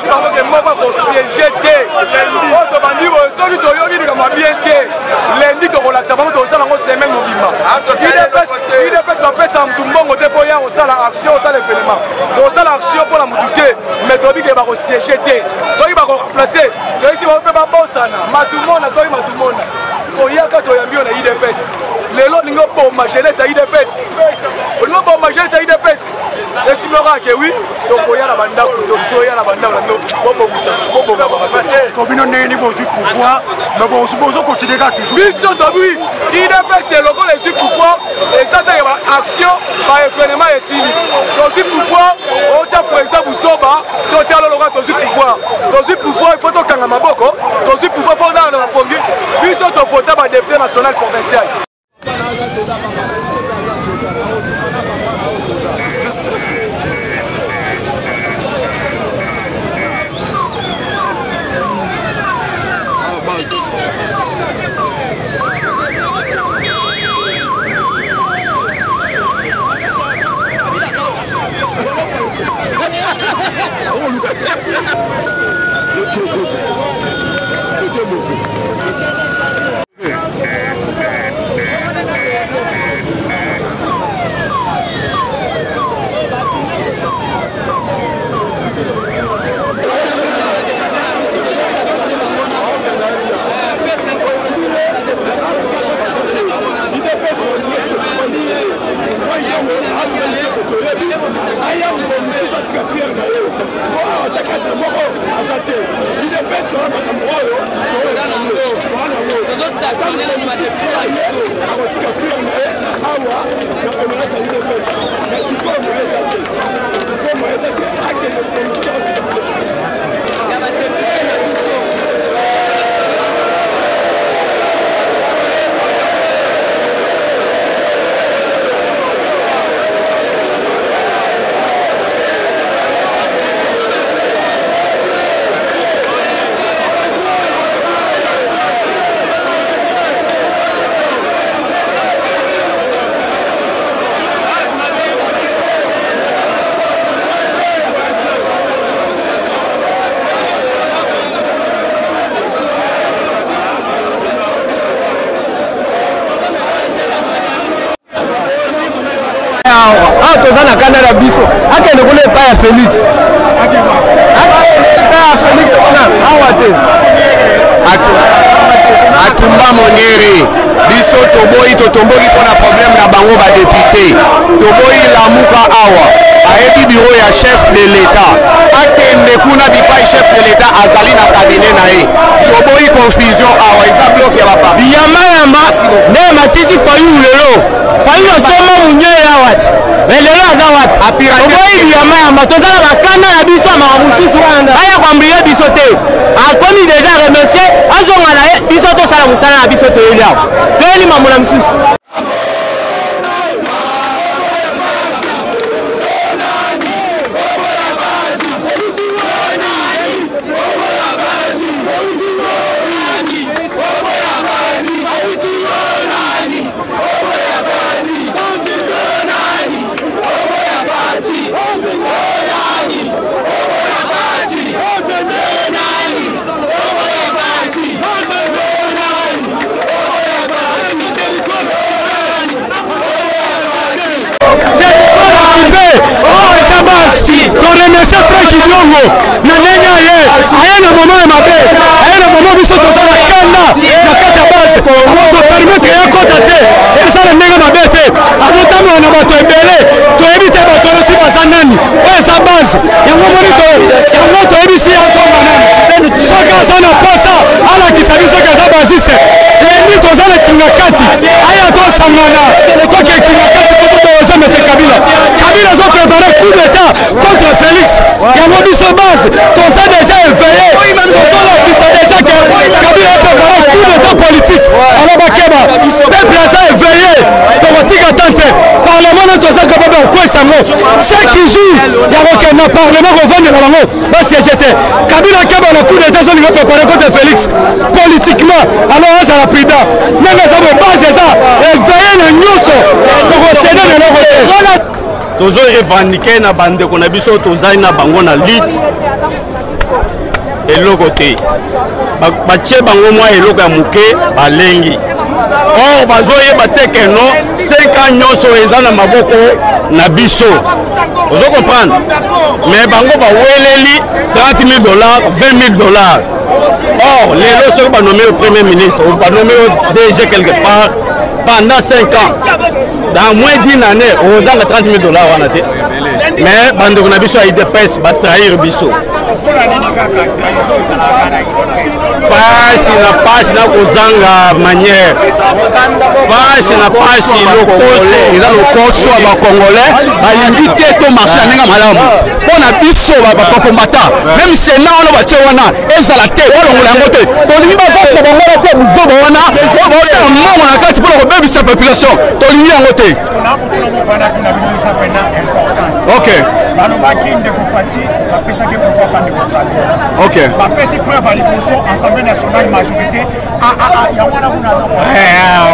bango ke moko kosiéger te oyo tobandi boye soki toyoki likambo bien te lendi tokolakisa bango tozosala yango semaine mobimba idps bapesa mutu mbongo te mpo ya kosala action osala événement tozosala action mpona mutu te mais toyebi ke bakosiéger te soki bakoremplace toyesi bango mpe babosana matumona soki matumona toyaka toyambi yo na idps lelo olingi oboma jeunesse ya idps olingi oboma jeunesse ya idps esimloka ke wi tokoya na bandako tozoya na bandako na bino bobongisa bobonga bino ndenge bozwi pouvoir mais bozokontinue kaka toujours biso tobi idps lokola ezwi pouvoir eza te baaction baévénement esili tozwi pouvoir otya président busoba totala lokola tozwi pouvoir il faut tokanga maboko tozwi pouvoir fo ozala na bapongi biso tofota badepute national provincial. toza na kanda na biso akende kuna epai ya Félix kuna awa te atumba monere biso toboyi totomboki mpona problème na bango badepute toboyi lamuka awa ayebi biro ya chef de l'état akende kuna bipai chef de l'état azali na kabine na ye toboyi confusion awa eza bloke ya bapari biyamayamba nde matisi fayu lelo fayu osoma munyele awati lelo aza wapi toboyi biyamayamba tozala bakanda na biso amaka mosusu wana aya kwambrile biso te akomi deja remercier azonga na ye biso tosala mosala na biso toyeli awa toyeli mambo na mosusu. remercier frère Kidiongo na ndenge aye na moment mabe aye na moment biso tozala kanda na kati ya base to permettre ya kota te ezala ndenge mabe te azotambola na bato ebele toyebi te bato nyonso baza nani oyo eza base yango moni yango toyebi si azonga nani soki aza na posa alakisa biso soki aza basiste lendi tozala kinga kati aya tosangana tokekinga kati kototoza mese Kabila azoprépare coup d'état contre Félix yango biso base toza déjà éveillé tozolakisa déjà que Kabila préparé coup d'état politique alors bakeba peuple aza éveillé tokotika tante parlement na toza capable kokwesa yango chaque jour ya kokenda parlement kovandela bango basiége te Kabila akeba na coup d'état azolinga préparé contre Félix politiquement alors azala prudent ndenge eza bo base eza éveillé na nyonso tokosede na eloko te tozo revendiquer na bandeko na biso tozali na bango na lit eloko te batie bango mwa eloko ya moke balengi or bazoyeba te ke no 5 ans nyonso eza na maboko na biso ozo comprendre mais bango baweleli 30 000 $, 20 000 $. Or lelo soki banommé le premier ministre ou banommé le DG quelque part pendant 5 ans dans moins d'une année ozanga 30 000 $, wana te mais bandeko na biso ya IDPS batrahir biso pasi na kozanga manière pasi lokoso ya bakongolais balingi te to marché na ndenge malamu mpona biso bakombata même sena wana batie wana ezala te balongola yango te tolingi bavasa bangola te buzoba wana baotala mongo na kati mpona kobebisa population tolingi yango te ok balobaki ndeko Fati bapesaki pouvoir pa ndeko Fati ok bapesi preuve à liboso Assemblée nationale majorité ya wana kuna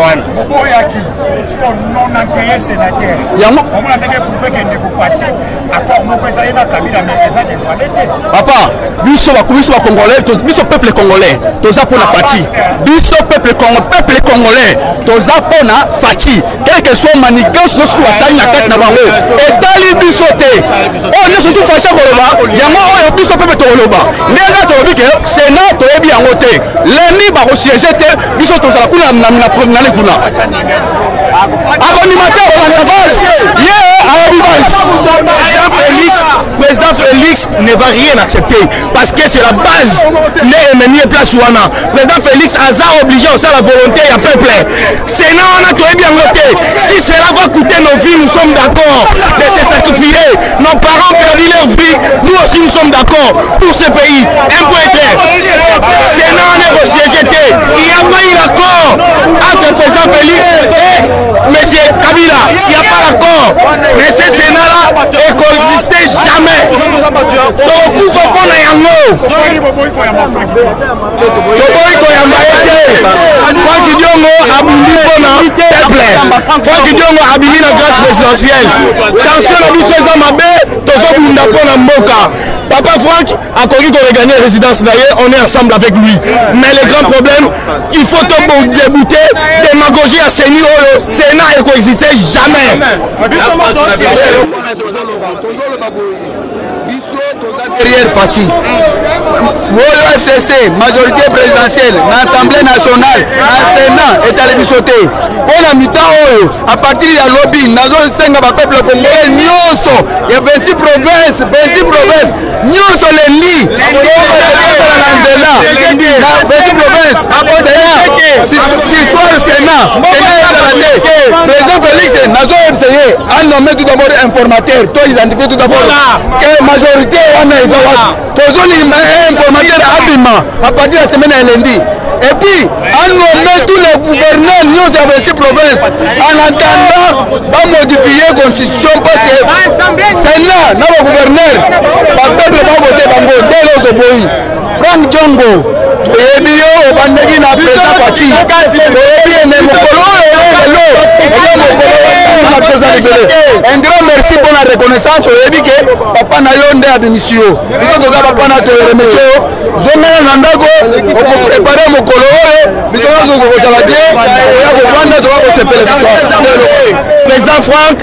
wana boboyaki siko non intérêt sénateur yango omona ndenge prouve ke ndeko Fati accord moko ezali na Kabila mais eza de valete papa biso bakongolais biso peuple congolais toza mpona Fati biso peuple congolais toza mpona Fati quel que soit manigance nyonso basali na kati na bango etali biso te oyo nyonso tufacha koloba yango oyo biso mpe tokoloba ndenge tolobi ke sena toyebi yango te leni bakosiege te biso tozala kuna na kuna akondimate olanda base ye ayebi base Président Félix ne va rien accepter parce que c'est la base n'est ennemi place wana. Président Félix a obligé aussi à la volonté du peuple. Sénat on a tout bien noté. Si cela va coûter nos vies, nous sommes d'accord de se sacrifier. Nos parents perdu leur vie, nous aussi nous sommes d'accord pour ce pays. Un point clair. Sénat on est rejeté. Il n'y a pas eu d'accord entre le président Félix et M. Kabila. Il n'y a pas d'accord. Mais ce Sénat-là est coexisté jamais. Donc, vous comprenez yango. Toboiko ya maete. Franck Diongo abundi pona peuple. Franck Diongo abimi na grâce présidentielle. Tension na biso eza mabe, tozobunda pona mboka. Papa Franck a connu qu'on a gagné la résidence d'ailleurs, on est ensemble avec lui. Mais le grand problème, il faut débouter démagogie à Séni Oyo. Sénat et coexister jamais. Derrière Fati Woyo FCC majorité présidentielle na Assemblée nationale na Sénat etali biso te mpona mita oyo à partir ya lobby nazosenga bapeuple congolais nyonso ya 26 province nyonso lendi na nzela na 26 province sisoi Sénat ezala te président Félix nazoyebiseye anomme tout d'abord informateur to identifier tout d'abord que majorité wana eza wapi tozolima informateur abima à partir de la semaine ya lundi et puis anomme tous les gouverneurs nyonso ya 26 provinces en attendant bamodifier constitution parce que Sénat na bagouverneur bapeuple bavote bango ndenge toboyi Franck Diongo toyebi yo obandaki na président Fati toyebi ene mokolo oyo lelo eza mokolo na toza libele un grand merci pour la reconnaissance oyebi ke papa na yo nde abimisi yo biso toza papa na toremercie yo zongana na ndako okoprepare mokolo oyo biso nyonso kozala bien oya kovanda toka kosepela Président Franck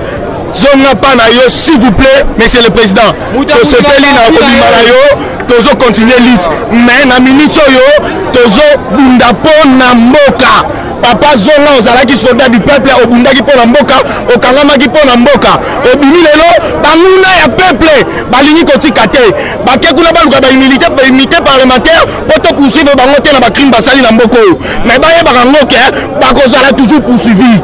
zonga pa na yo s'il vous plaît monsieur le président tosepeli na kobima na yo tozo continuer lutte mais na minute oyo tozo bunda po na mboka papa zonga ozalaki soldat du peuple obundaki po na mboka okangamaki po na mboka obimi lelo banguna ya peuple balingi kotika te bake kuna baluka baimmunité parlementaire po to poursuivre bango te na bacrime basali na mboka oyo mais bayebaka ngo ke bakozala toujours poursuivi.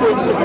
Não,